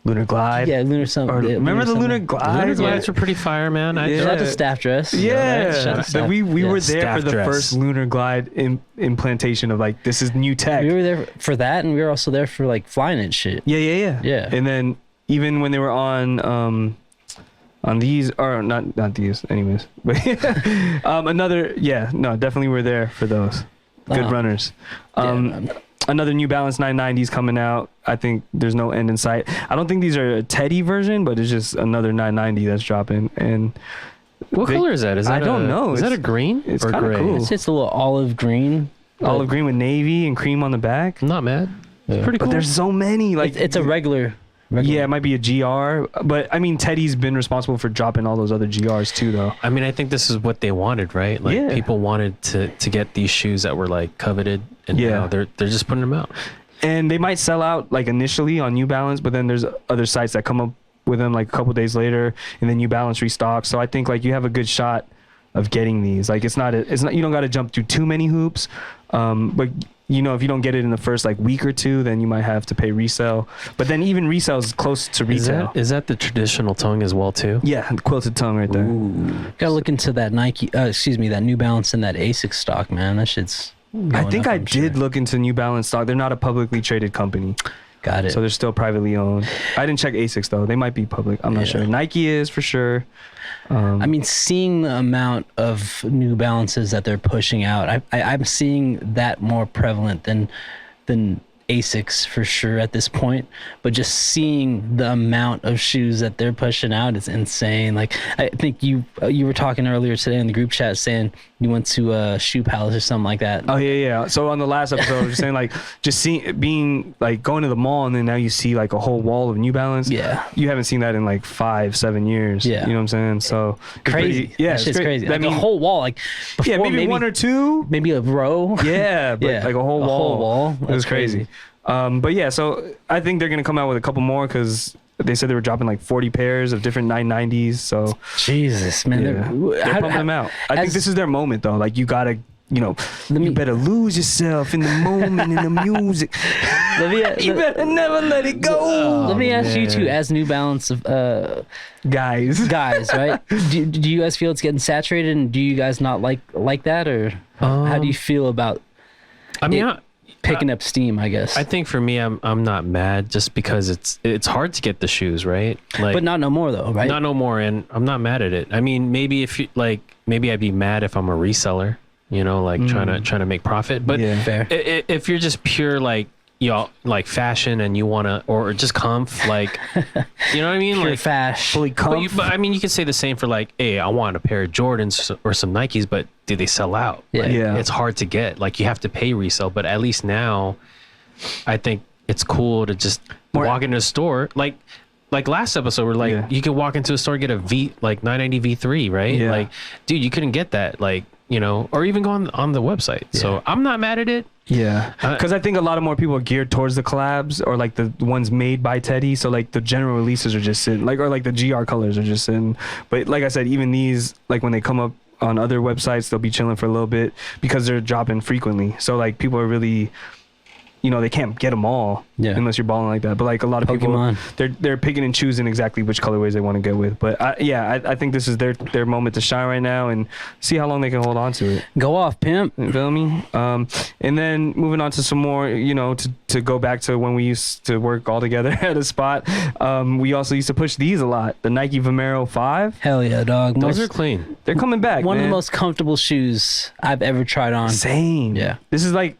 Lunar Glide. yeah, Lunar something. Or remember the Lunar something. Glide? Lunar glides are pretty fire, man. Yeah. Shout out to Staff Dress. Yeah, Shout out to Staff- we yeah. were there Staff for the dress. first Lunar Glide implantation of like this is new tech. We were there for that, and we were also there for like flying and shit. Yeah. Yeah. And then even when they were on these, or not these, anyways. But definitely we're there for those good runners. Another New Balance 990s coming out. I think there's no end in sight. I don't think these are a Teddy version, but it's just another 990 that's dropping. And What color is that? Is that I don't know. Is that a It's- green it's or kinda gray? cool. It's a little olive green. olive green with navy and cream on the back. I'm not mad. It's pretty But cool. there's so many. Like It's a regular. Yeah, it might be a GR, but I mean Teddy's been responsible for dropping all those other GRs too, though. I mean, I think this is what they wanted, right? Like Yeah. people wanted to get these shoes that were like coveted, and Yeah. now they're just putting them out. And they might sell out like initially on New Balance, but then there's other sites that come up with them like a couple days later, and then New Balance restocks. So I think like you have a good shot of getting these. Like it's not you don't got to jump through too many hoops, but if you don't get it in the first like week or two, then you might have to pay resale. But then even resale is close to retail. Is that the traditional tongue as well too? Yeah, the quilted tongue right there. Gotta look into that that New Balance and that ASICS stock, man. That shit's. I going think up, I I'm did sure. look into New Balance stock. They're not a publicly traded company, Got it. so they're still privately owned. I didn't check ASICS though. They might be public. I'm not Yeah. sure. Nike is for sure. I mean, seeing the amount of New Balances that they're pushing out, I'm seeing that more prevalent than ASICS for sure at this point. But just seeing the amount of shoes that they're pushing out is insane. Like I think you were talking earlier today in the group chat saying you went to Shoe Palace or something like that. Oh yeah. So on the last episode, I was just saying like just being like going to the mall and then now you see like a whole wall of New Balance. Yeah. You haven't seen that in like 5-7 years. Yeah. You know what I'm saying? So it's Crazy. Yeah, that it's shit's great. crazy. I Like mean, a whole wall. Like before, yeah, maybe one or two. maybe a row. Yeah, but Yeah, like a whole a wall. whole wall. It was That's crazy. crazy. But yeah, so I think they're gonna come out with a couple more because they said they were dropping like 40 pairs of different 990s. So Jesus, man. yeah, they're pumping them out. I think this is their moment though. Like you gotta, you better lose yourself in the moment in the music. You better never let it go. Let me ask you too, as New Balance guys. right? Do you guys feel it's getting saturated, and do you guys not like that, or how do you feel about I mean, picking up steam? I guess, I think for me, I'm not mad just because it's hard to get the shoes, right? Like, but not no more though, right? not no more, and I'm not mad at it. I mean, maybe if you maybe I'd be mad if I'm a reseller, trying to make profit. But Yeah. Fair. if you're just pure like fashion and you wanna or just comf, like you know what I mean, Pure like fash. Fully comf. But I mean, you could say the same for like, hey, I want a pair of Jordans or some Nikes, but do they sell out? Yeah. Like, Yeah. it's hard to get. Like you have to pay resale, but at least now, I think it's cool to just walk into a store like last episode. We're like, Yeah. you could walk into a store and get a 990 V3, right? Yeah. Like, dude, you couldn't get that, or even go on the website. So I'm not mad at it. Yeah, because I think a lot of more people are geared towards the collabs or like the ones made by Teddy. So like the general releases are just sitting, like, or like the GR colors are just sitting. But like I said, even these, like when they come up on other websites, they'll be chilling for a little bit because they're dropping frequently. So like people are really, you know, they can't get them all unless you're balling like that. But like a lot of Pokemon. people, they're picking and choosing exactly which colorways they want to get with. But I think this is their moment to shine right now and see how long they can hold on to it. Go off, pimp. You feel me? And then moving on to some more, you know, to go back to when we used to work all together at a spot. We also used to push these a lot. The Nike Vomero 5. Hell yeah, dog. Those are clean. They're coming back. One man. of the most comfortable shoes I've ever tried on. Same. Yeah. This is like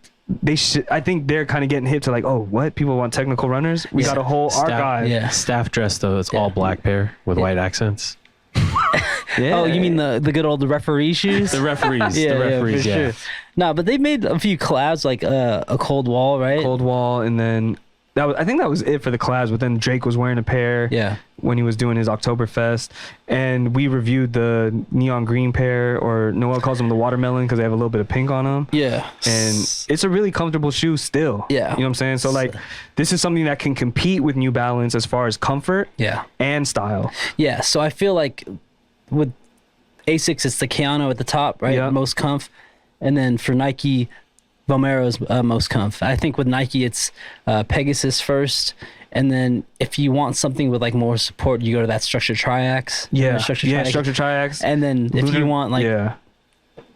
I think they're kind of getting hip to like, oh, what? People want technical runners? We got a whole archive. Yeah. Staff dress though, it's all black pair with white accents. Yeah. Oh, you mean the good old referee shoes? The referees. The referees, for sure. No, but they made a few collabs like a Cold Wall, right? Cold Wall, and then I think that was it for the collabs. But then Drake was wearing a pair. Yeah. When he was doing his Oktoberfest, and we reviewed the neon green pair, or Noel calls them the watermelon because they have a little bit of pink on them. Yeah. And it's a really comfortable shoe still. Yeah. You know what I'm saying? So like, this is something that can compete with New Balance as far as comfort. Yeah. And style. Yeah. So I feel like with ASICS, it's the Kayano at the top, right? Yeah. Most comf. And then for Nike, Vomero's most comf. I think with Nike, it's Pegasus first. And then if you want something with like more support, you go to that structured triax. Yeah. Structured triax. And then if Lunar, you want like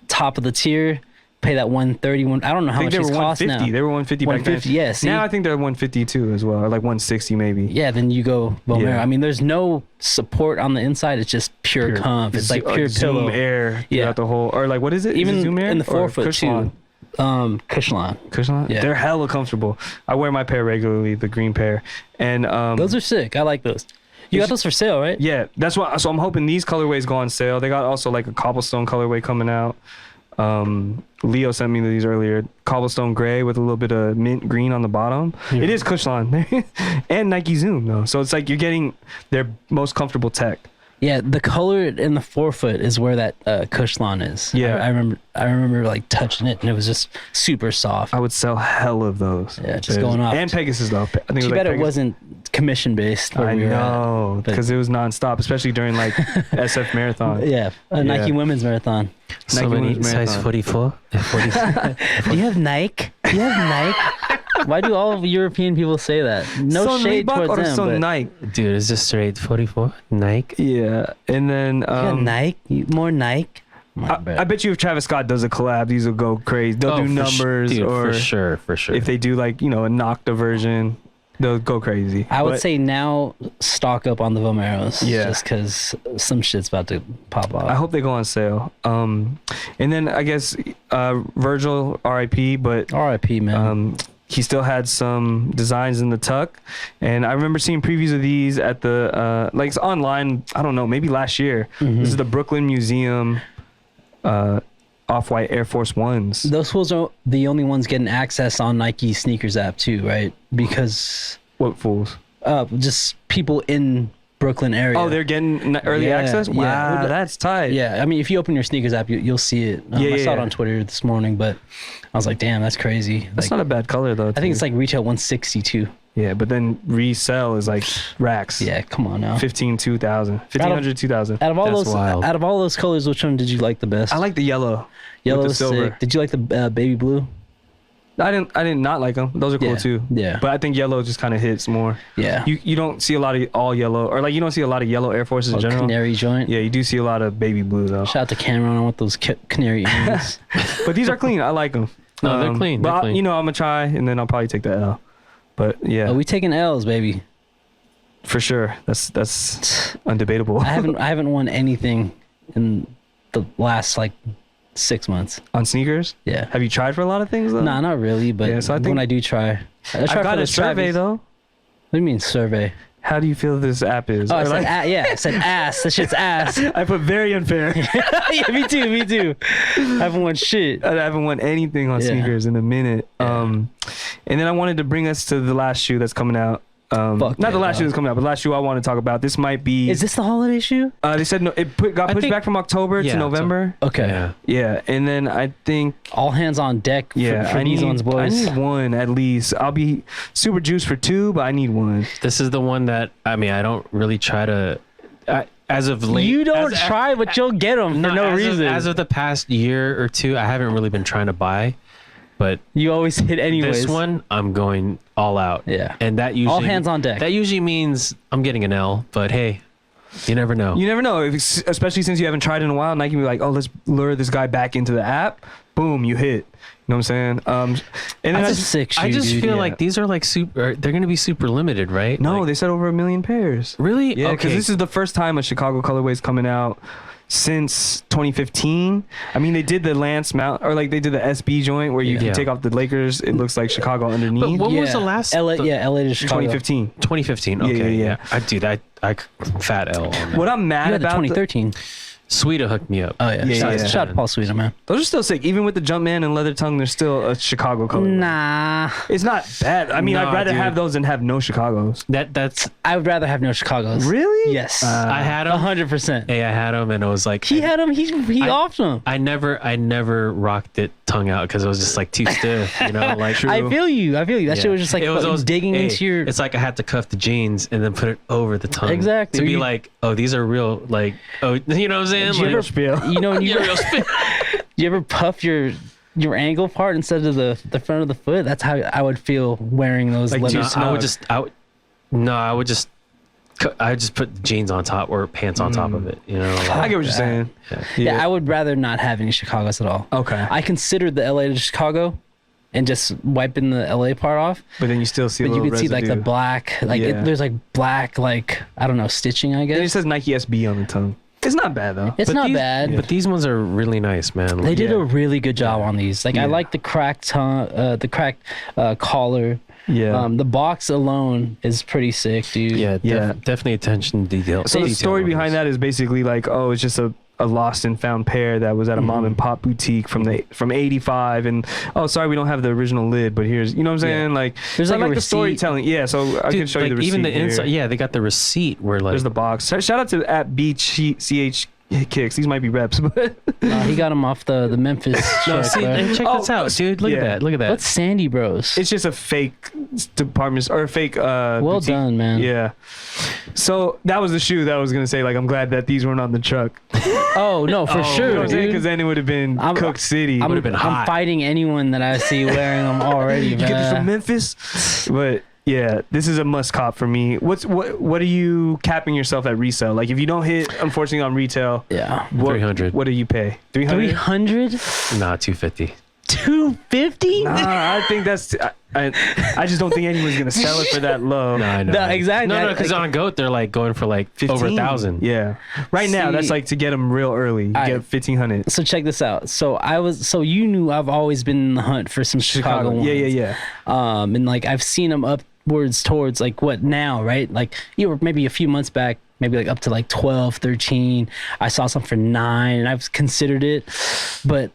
top of the tier, pay that 130. I don't know how much they these were cost now. They were 150 back then. 150, yeah. See? Now I think they're 152 as well, or like 160 maybe. Yeah, then you go Vomero. Yeah. I mean, there's no support on the inside. It's just pure comf. It's like pure Zoom pillow. Air throughout the whole, or like, what is it? Even is it Zoom Air in the or forefoot Cushline? too. Cushline. Yeah. They're hella comfortable. I wear my pair regularly, the green pair. And those are sick. I like those. You got those for sale, right? Yeah, that's why. So I'm hoping these colorways go on sale. They got also like a cobblestone colorway coming out. Leo sent me these earlier. Cobblestone gray with a little bit of mint green on the bottom. It is Cushline and Nike Zoom though. So it's like you're getting their most comfortable tech. Yeah, the color in the forefoot is where that Cushline is. Yeah. I remember like touching it and it was just super soft. I would sell hell of those. Yeah, just going off. And Pegasus though. I think Too it was bad like it wasn't commission based. I know, because it was nonstop, especially during like SF Marathon. Yeah, Nike Women's Marathon. So Nike many Women's size Marathon. 44. Do you have Nike? Do you have Nike? Why do all of European people say that? No Son shade Reebok towards or them. Son But Nike? Dude, it's just straight 44. Nike. Yeah, and then you got Nike? More Nike? I bet you if Travis Scott does a collab, these will go crazy. They'll do numbers, dude, or for sure. if they do like, you know, a Nocta version, they'll go crazy. I would But say now stock up on the Vomeros. Yeah. Just because some shit's about to pop off. I hope they go on sale. And then I guess Virgil, R.I.P. But R.I.P. man. he still had some designs in the tuck, and I remember seeing previews of these at the like it's online. I don't know, maybe last year. This is the Brooklyn Museum off-white Air Force Ones. Those fools are the only ones getting access on Nike sneakers app too, right? Because What fools? just people in Brooklyn area. Oh, they're getting early Yeah, access. yeah. Wow, that's tight. Yeah, I mean, if you open your sneakers app, you'll see it. I saw it on Twitter this morning, but I was like, damn, that's crazy. That's Like, not a bad color though. I think it's like retail 162. yeah, but then resell is like racks. Yeah, come on now. 1,500, 2,000. Out of all That's those, wild. out of all those colors, which one did you like the best? I like the yellow. yellow, with the silver. sick. Did you like the baby blue? I didn't not like them. Those are cool Yeah, too. yeah. But I think yellow just kind of hits more. Yeah. You don't see a lot of all yellow, or like you don't see a lot of yellow Air Forces in Oh, general. canary joint. Yeah, you do see a lot of baby blue though. Shout out to Cameron. I want those canary earrings. But these are clean. I like them. No, they're clean. But They're clean. I'm gonna try, and then I'll probably take the L. But yeah, Oh, we taking L's, baby. for sure. That's undebatable. I haven't won anything in the last like 6 months. On sneakers. Yeah. Have you tried for a lot of things though? Nah, not really, but Yeah, so I when think- I do try, I I got for a the survey Travis. though. What do you mean survey? How do you feel this app is? Oh, I Or said like- yeah, I said ass. That shit's ass. I put very unfair. Yeah, me too. I haven't won shit. I haven't won anything on Yeah. sneakers in a minute. Yeah. And then I wanted to bring us to the last shoe that's coming out. Not yeah, the last shoe dog. that's coming out, but the last shoe I want to talk about. This might be. Is this the holiday shoe? They said no. Got I pushed think- back from October yeah, to November. Okay. Yeah. Yeah, and then I think. All hands on deck for I these need, ones, boys. I need one at least. I'll be super juiced for 2, but I need one. This is the one that I mean. I don't really try to. As of late, You don't as- try, but you'll get them for no as reason. as of the past year or 2, I haven't really been trying to buy, but You always hit anyways. this one I'm going all out. Yeah. And that usually All hands on deck. That usually means I'm getting an L, but hey, you never know. You never know, especially since you haven't tried in a while. Nike can be like, oh, let's lure this guy back into the app. Boom, you hit. You know what I'm saying? And then That's I a just, sick shoe, I just dude. feel yeah. like these are like super. They're going to be super limited, right? no, Like, they said over 1 million pairs. really? Yeah, because okay. this is the first time a Chicago colorway is coming out since 2015. I mean, they did the Lance Mount, or like they did the SB joint where you Yeah. can take off the Lakers. It looks like Chicago underneath. What was the last? LA, the- yeah, LA to Chicago. 2015. 2015. Yeah, Okay, yeah, yeah. I do that. I fat L on that. What I'm mad You had the about 2013. Sweeta hooked me up. Oh yeah, Yeah, shout, yeah. shout to Paul Sweeter, man. those are still sick. Even with the Jumpman and Leather Tongue, there's still a Chicago color. Nah, It's not bad. I mean, Nah, I'd rather dude. have those than have no Chicago's. That's. I would rather have no Chicago's. Really? Yes. I had them. 100%. Hey, I had them, and it was like He had him. He offed him. I never rocked it tongue out because it was just like too stiff, you know. Like I feel you. That Yeah. shit was just like It was fucking always- digging hey, into your. It's like I had to cuff the jeans and then put it over the tongue. Exactly. To be You- like, oh, these are real. Like, oh, you know what I'm saying? Did you Like, ever, spiel. you know, when you, yeah, real spin. you ever puff your ankle part instead of the front of the foot? That's how I would feel wearing those Like, leather. too No, snug. I would just put the jeans on top or pants on top of it. You know. I Like, get what you're saying. Yeah, I would rather not have any Chicago's at all. Okay. I considered the LA to Chicago and just wiping the LA part off. But then you still see a But you little could see like the residue. black, like Yeah. there's like black, like I don't know, stitching. I And it guess says Nike SB on the tongue. It's not bad though. it's but not these- bad. But these ones are really nice, man. They did Yeah. a really good job on these. Like I Yeah. like the cracked tongue, the cracked collar. Yeah. The box alone is pretty sick, dude. Yeah, Yeah. definitely attention to detail. So the story behind that is basically like, oh, it's just a lost and found pair that was at a mom and pop boutique from 85, and oh, sorry, we don't have the original lid, but here's, you know what I'm saying? Like, There's so like I a like the receipt. storytelling. Yeah, so I can show you the receipt. even the here. inside. Yeah, they got the receipt where like There's the box. Shout out to at Beach CH Kicks. These might be reps, but He got him off the Memphis. No, truck, see, bro. and check this out, dude. Look yeah. at that. Look at that. What's Sandy Bros? it's just a fake department or a fake. Well boutique. done, man. Yeah. So that was the shoe that I was gonna say. Like, I'm glad that these weren't on the truck. Oh no, for You know sure, what I'm saying? dude. Because then it would have been I'm- Cook City. I'm, would've been I'm hot. fighting anyone that I see wearing them already, You get this from man. Memphis, but yeah, this is a must cop for me. What are you capping yourself at resale? Like, if you don't hit, unfortunately, on retail, Yeah. what, 300. What do you pay? 300. 300? Nah, 250. 250? Nah, I think that's. I just don't think anyone's gonna sell it for that low. No, I know. No, exactly. No, That- because like- on Goat they're like going for like 15? over 1,000. Yeah. Right now, that's See, like to get them real early. You I- get 1,500. So check this out. So you knew I've always been in the hunt for some Chicago ones. Yeah. And like I've seen them upwards towards like what now, right? Like you were maybe a few months back, maybe like up to like 12, 13. I saw some for 9 and I've considered it. But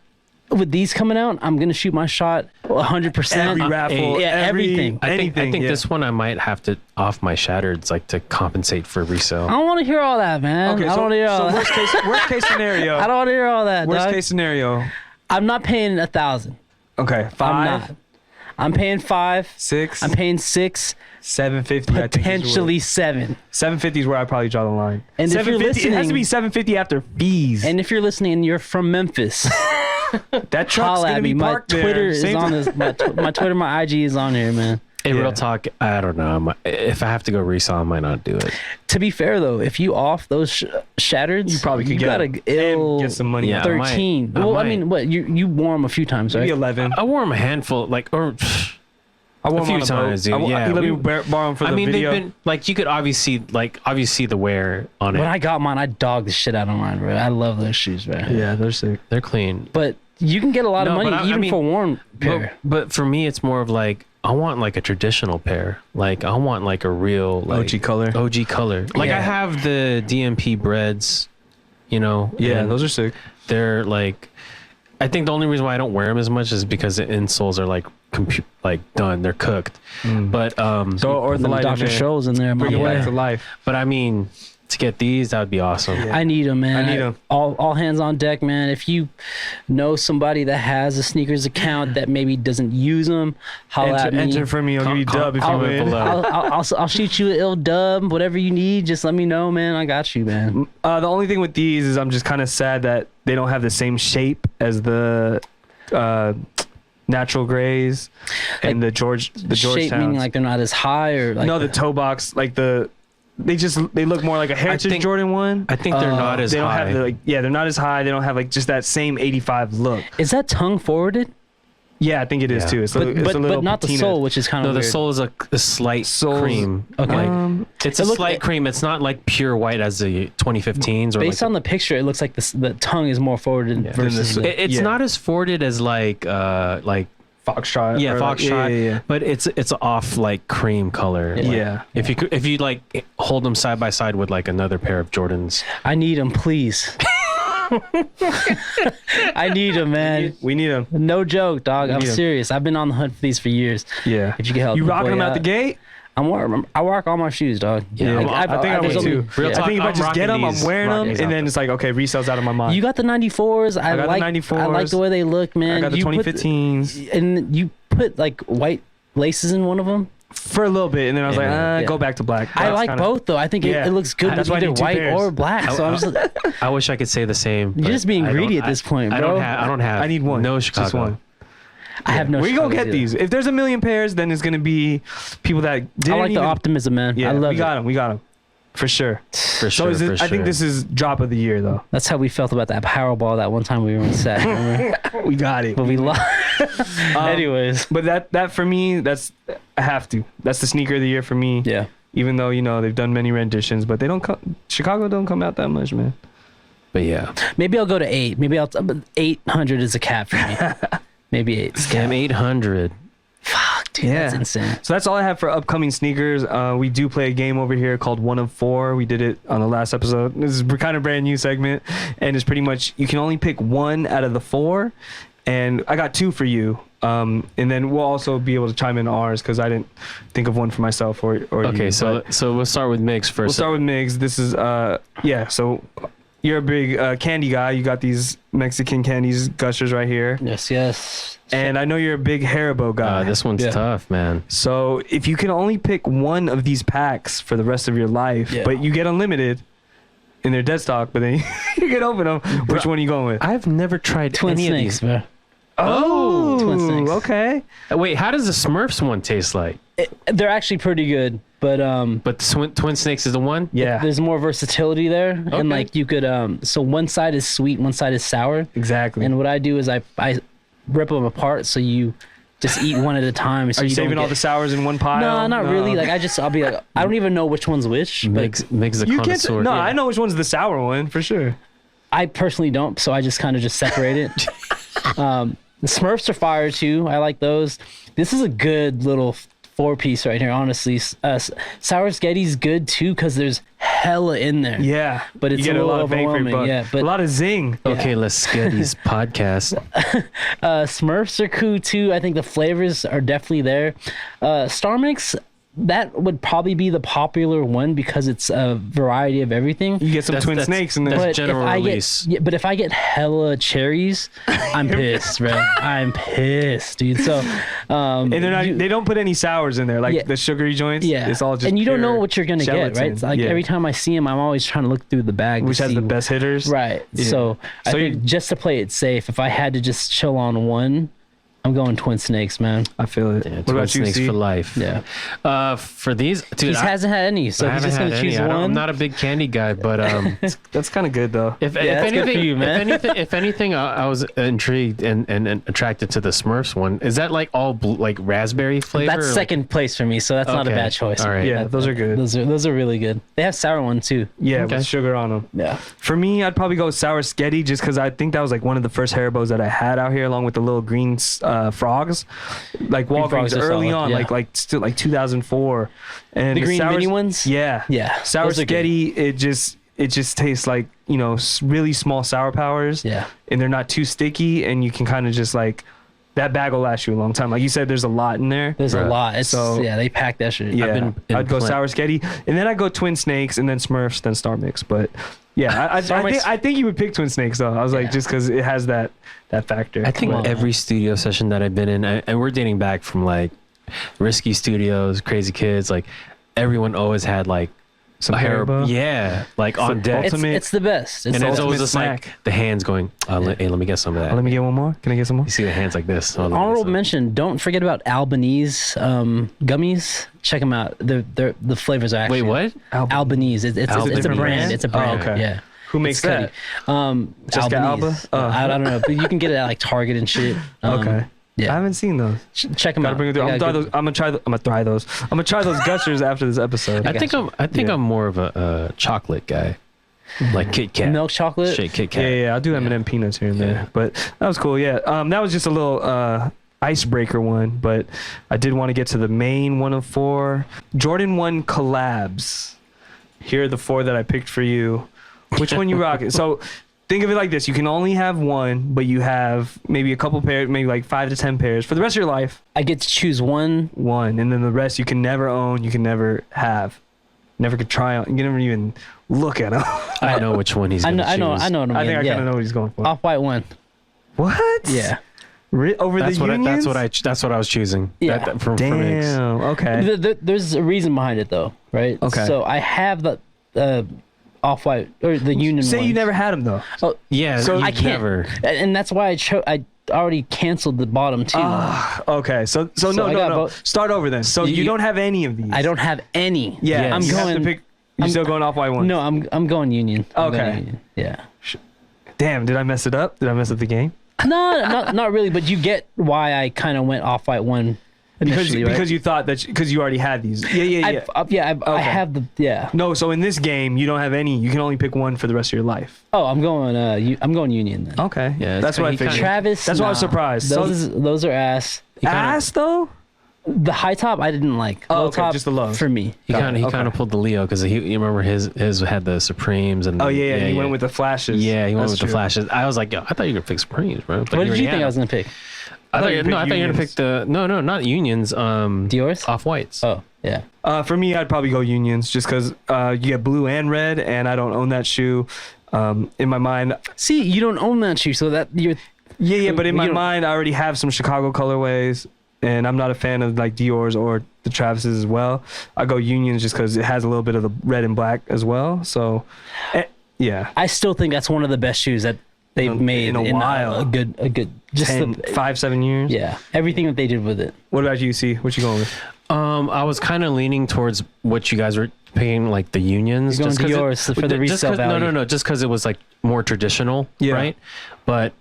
with these coming out, I'm going to shoot my shot 100%. Every raffle, yeah, every- everything. I think Anything, yeah. this one I might have to off my shattereds like to compensate for resale. I don't want to hear all that, man. Okay, I so, don't want to hear all so that. worst case scenario. I don't want to hear all that. Worst dog. case scenario. I'm not paying 1,000. Okay, I'm 5, not. I'm paying 5. 6, I'm paying 6, 750. I think is where- potentially 7. 750 is where I probably draw the line. And if you're 750, it has to be listening- 750 after fees. And if you're listening and you're from Memphis, that truck's holla gonna at be me. My parked there. Twitter is Same on time. this. My Twitter, my IG is on here, man. Hey, Yeah. real talk, I don't know. If I have to go resale, I might not do it. To be fair though, if you off those shattereds, You probably could got get a and ill get some money. Yeah, out. I might. 13. I Well, I might. mean, what you wore them a few times, right? Maybe 11. I wore them a handful, like, or I wore a them few on a boat. times, dude. Yeah, he let me we- borrow them for the I mean, video. they've been like you could obviously see the wear on it. When I got mine, I dogged the shit out of mine, bro. I love those shoes, bro. Yeah, they're sick. They're clean. But you can get a lot of No, money but I even mean, for one pair. But for me, it's more of like I want like a traditional pair. Like I want like a real like, OG color. OG color. Like Yeah. I have the DMP breads, you know. Yeah, and those are sick. they're like. I think the only reason why I don't wear them as much is because the insoles are like like done. They're cooked. But So or the Them light Dr. Scholl's in there. bring it my back boy. to life. but I mean, to get these, that would be awesome. Yeah. I need them, man. I need 'em. All hands on deck, man. If you know somebody that has a sneakers account that maybe doesn't use them, holla at me. Enter for me. I'll give you dub if you comment win. below. I'll shoot you an ill dub, whatever you need. Just let me know, man. I got you, man. The only thing with these is I'm just kind of sad that they don't have the same shape as the natural grays and the Shape Georgetowns. meaning like they're not as high or like no, the toe box, like they look more like a Heritage think- Jordan 1. I think they're not as They don't high. have the they're not as high. They don't have like just that same 85 look. Is that tongue forwarded? Yeah, I think it is Yeah. too. It's But a little not the patina. sole, which is kind no, of the weird. sole is a slight Sole's- cream. Okay. Like, it's a It look- slight cream. It's not like pure white as the 2015s or Based like on the picture, it looks like the tongue is more forwarded Yeah. versus Than the- the, it's Yeah. not as forwarded as like Foxtrot. yeah, or like- Foxtrot, Yeah. but it's off like cream color. Like, Yeah. If you like hold them side by side with like another pair of Jordans. I need them, please. I need them, man. We need them. No joke, dog. I'm need 'em. serious. I've been on the hunt for these for years. Yeah. If you can help You the rocking boy them out the gate? I rock all my shoes, dog. Yeah, I think I would there's too. only- Real I talk, think if I I'm just get rocking them, I'm these- wearing them, rocking these and out then there. it's like, okay, resale's out of my mind. You got the 94s. I got the like 94s. I like the way they look, man. I got the You put 2015s and you put like white laces in one of them. for a little bit, and then I was like, Yeah. go back to black. I Black's like kinda- both though. I think Yeah. it looks good That's with why I either need two white pairs. or black. So I'm just I wish I could say the same. You're but just being I don't- greedy at this point, I bro. don't have. I need one. No Just Chicago. one. I have no. We gonna Chicago's get either. these. If there's a million pairs, then it's gonna be people that I didn't like even, the optimism, man. Yeah, I love we got it. them. We got them for sure. For So sure. is it, for I think sure. this is drop of the year though. That's how we felt about that Powerball that one time we were on set. Remember? We got it. But we lost. Anyways, But that for me, that's I have to. That's the sneaker of the year for me. yeah. Even though they've done many renditions, but they don't come. Chicago don't come out that much, man. But yeah, Maybe I'll go to 8. Maybe 800 is a cap for me. Maybe 8. damn 800. Fuck, dude, that's Yeah. insane. So that's all I have for upcoming sneakers. We do play a game over here called 1 of 4. We did it on the last episode. This is kind of brand new segment, and it's pretty much you can only pick one out of the 4, and I got 2 for you. And then we'll also be able to chime in ours because I didn't think of one for myself or Okay, you, so but we'll start with Migs first. we'll start with Migs. This is So you're a big candy guy. You got these Mexican candies gushers right here, Yes. and I know you're a big Haribo guy. This one's Yeah. tough, man. So if you can only pick one of these packs for the rest of your life, Yeah. but you get unlimited in their dead stock, but then you can open them, which one are you going with? I've never tried Twin any snakes, of these. bro. Oh, Twin snakes. okay. Wait, how does the Smurfs one taste like? They're actually pretty good, but But the twin snakes is the one. Yeah, there's more versatility there, Okay. and like you could so one side is sweet, one side is sour, exactly. and what I do is I rip them apart so you just eat one at a time. So are you don't saving all get- the sours in one pile? No, not really. Like I'll be like, I don't even know which one's which. But Migs the you can't. connoisseur. No, Yeah. I know which one's the sour one for sure. I personally don't, so I just kind of just separate it. The Smurfs are fire too. I like those. This is a good little 4-piece right here, honestly. Sour Sketty's good too because there's hella in there. Yeah, But it's you get a a lot little of bang for your overwhelming, buck. yeah, but- a lot of zing. Okay, let's get these podcast. Smurfs are cool too. I think the flavors are definitely there. Star Mix, that would probably be the popular one because it's a variety of everything. You get some twin snakes in there. that's general if I release. but if I get hella cherries, I'm pissed, bro. I'm pissed, dude. So, And they're not. They don't put any sours in there, like Yeah. the sugary joints. yeah, it's all just. and you don't know pure what you're gonna get, right? gelatin. It's like Yeah. every time I see them, I'm always trying to look through the bag, to which has see the best hitters. Right. Yeah. So I So think you- just to play it safe, if I had to just chill on one, I'm going Twin Snakes, man. I feel it. Yeah, what twin about you, snakes C? for life. Yeah. For these, dude, He hasn't had any, so I he's haven't just had gonna any. choose I'm one. not a big candy guy, but That's kind of good though. if that's good anything, for you, man. if anything, I was intrigued and attracted to the Smurfs one. Is that like all like raspberry flavor? That's or, second place for me, so that's not a Okay. bad choice. All right. Yeah, those are good. Those are really good. They have sour one too. Yeah, Okay. with sugar on them. Yeah. For me, I'd probably go with Sour Sketty just because I think that was like one of the first Haribos that I had out here, along with the little green frogs, like Green frogs Walgreens are early solid, on, yeah. like still like 2004. And The green Sour- mini ones? Yeah, Yeah, Sour those are good. Sketty, it just tastes like really small sour powers. Yeah. and they're not too sticky, and you can kind of just like that bag will last you a long time. Like you said, there's a lot in there. There's a lot. It's So- yeah, they pack that shit. Yeah, I'd go plant- Sour Sketty, and then I'd go Twin Snakes, and then Smurfs, then Star Mix. But yeah, I think you would pick Twin Snakes though. I was like, just because it has that factor. I think Come on, every studio session that I've been in, and we're dating back from like Risky Studios, Crazy Kids, like everyone always had like Some a hair, Haribo? yeah, like on deck. It's the best. It's And the it's best. always just snack. like the hands going, hey, let me get some of that. Let me get one more. Can I get some more? You see the hands like this. Oh, let me get Honorable some. mention. Don't forget about Albanese gummies. Check them out. The flavors are actually. Wait, what? Albanese. It's a different brand. brand? It's a brand. Oh, okay. Yeah. Who makes It's that? Cuddy. Jessica Albanese. Alba? I don't know, but you can get it at like Target and shit. Okay. Yeah. I haven't seen those. Check them Gotta out. bring it through. I'm gonna try those. I'm gonna try those gushers after this episode. I think I'm more of a chocolate guy, like Kit Kat, Milk chocolate. straight Kit Kat. Yeah, I'll do M&M peanuts here and there. Yeah. But that was cool. Yeah. That was just a little icebreaker one, but I did want to get to the main one of 4. Jordan 1 collabs. Here are the 4 that I picked for you. Which one you rocking? So think of it like this: you can only have one, but you have maybe a couple pairs, maybe like 5 to 10 pairs for the rest of your life. I get to choose one. One, and then the rest you can never own, you can never have, never could try on, you can never even look at them. I know which one he's I gonna know. choose. I know. What I'm I think I getting. kind of know what he's going for. Off-white one. What? Yeah. Over That's the what unions? that's what I was choosing. Yeah. From X. Damn. Okay. There's a reason behind it though, right? Okay. So I have the off-white or the union. Say you ones. never had them though. Oh, Yeah, So so I can't. never. And that's why I already canceled the bottom two. Okay. So no. I got both. Start over then. So you You- don't have any of these. I don't have any. Yeah. I'm you have to going. pick. You're still going off white one. No, I'm going union. I'm Okay. going union. Yeah. Damn. Did I mess it up? Did I mess up the game? No, not really. But you get why I kind of went off-white one initially, right? Because you thought that because you already had these. Yeah. I have the yeah. No. So in this game, you don't have any. You can only pick one for the rest of your life. Oh, I'm going union then. Okay. Yeah, That's what I he kinda- figured. Travis. That's why I was nah. surprised. Those are ass. Ass though. The high top I didn't like. Oh, Low okay, top just the low. for me. He Got kind it, of okay. pulled the Leo because you remember his had the Supremes and Oh yeah. He went with the flashes. yeah, he went That's with true. the flashes. I was like, yo, I thought you were gonna pick Supremes, bro. But What did already you think had I was them. gonna pick? I thought you were picked gonna unions. pick the no, not unions. Dior's? Off whites. Oh yeah. For me, I'd probably go unions just because you get blue and red, and I don't own that shoe. In my mind, See, you don't own that shoe, so that you're. yeah, but in You my don't- mind, I already have some Chicago colorways, and I'm not a fan of like Dior's or the Travis's as well. I go unions just because it has a little bit of the red and black as well. So, yeah, I still think that's one of the best shoes that they've made in a while. A good. Just 5-7 years. yeah, everything that they did with it. What about you, C? What you going with? I was kind of leaning towards what you guys were paying, like the unions. You're going just 'cause Dior's for the resale value. No, just because it was like more traditional, Yeah. right? But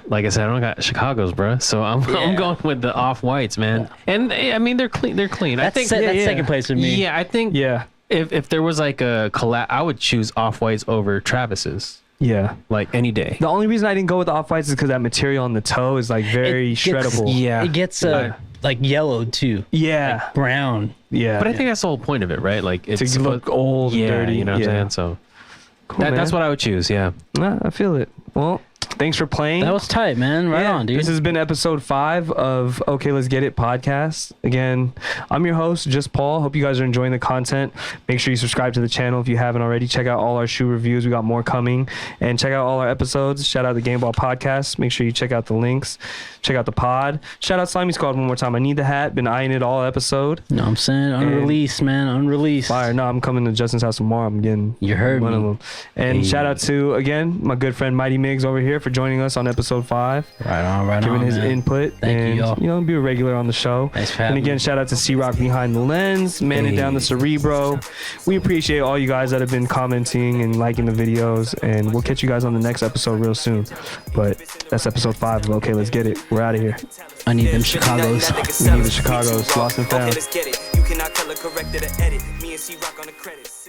like I said, I don't got Chicago's, bro. So I'm going with the off whites, man. And I mean, they're clean. They're clean. That's I think that's second place with me. Yeah, I think Yeah, if there was like a collab, I would choose off whites over Travis's, yeah. like any day. The only reason I didn't go with the off-whites is because that material on the toe is like very It gets- shreddable. Yeah, It gets Yeah. like yellowed too. Yeah, Brown. yeah. but I think that's the whole point of it, right? Like it's to look old and yeah, dirty. you know what yeah. I'm saying? So Cool, that's man. what I would choose. Yeah. Nah, I feel it. Well, thanks for playing. That was tight, man. Right on, dude. This has been episode 5 of Okay, Let's Get It podcast. Again, I'm your host, JustPaul. Hope you guys are enjoying the content. Make sure you subscribe to the channel if you haven't already. Check out all our shoe reviews. We got more coming. And check out all our episodes. Shout out the Game Ball podcast. Make sure you check out the links. Check out the pod. Shout out Slimy Squad one more time. I need the hat. Been eyeing it all episode. No, I'm saying unreleased, man. Unreleased. Fire. No, I'm coming to Justin's house tomorrow. I'm getting You heard one me. of them. And Hey. shout out to, again, my good friend Mighty Miggs over here for joining us on episode 5. Right on, right Giving on. his man. input. Thank you, and, y'all. be a regular on the show. Thanks for And having again, me. shout out to C-Rock behind the lens, manning down the Cerebro. We appreciate all you guys that have been commenting and liking the videos. And we'll catch you guys on the next episode real soon. But that's episode 5 of Okay, Let's Get It. We're out of here. I need them Chicago's. We need the Chicago's. Lost and found. Okay, let's get it. You cannot color correct it or edit. Me and C-Rock on the credits.